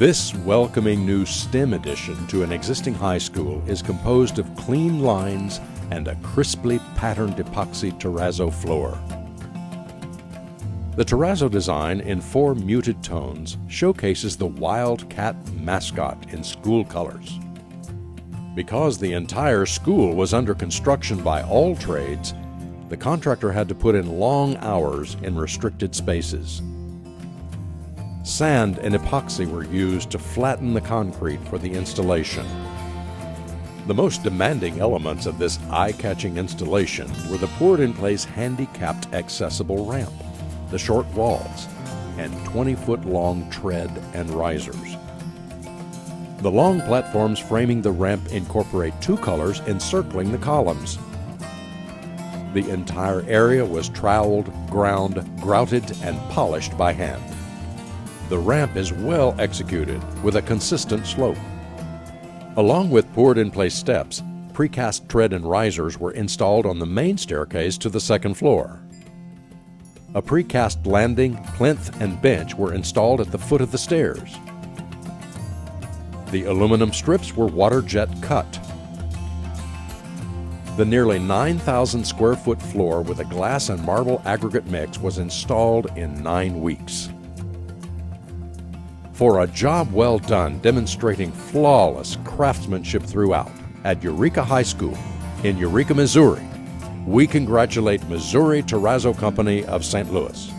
This welcoming new STEM addition to an existing high school is composed of clean lines and a crisply patterned epoxy terrazzo floor. The terrazzo design in 4 muted tones showcases the Wildcat mascot in school colors. Because the entire school was under construction by all trades, the contractor had to put in long hours in restricted spaces. Sand and epoxy were used to flatten the concrete for the installation. The most demanding elements of this eye-catching installation were the poured-in-place handicapped accessible ramp, the short walls, and 20-foot-long tread and risers. The long platforms framing the ramp incorporate 2 colors encircling the columns. The entire area was troweled, ground, grouted, and polished by hand. The ramp is well executed with a consistent slope. Along with poured-in-place steps, precast tread and risers were installed on the main staircase to the 2nd floor. A precast landing, plinth, and bench were installed at the foot of the stairs. The aluminum strips were water jet cut. The nearly 9,000 square foot floor with a glass and marble aggregate mix was installed in 9 weeks. For a job well done demonstrating flawless craftsmanship throughout at Eureka High School in Eureka, Missouri, we congratulate Missouri Terrazzo Company of St. Louis.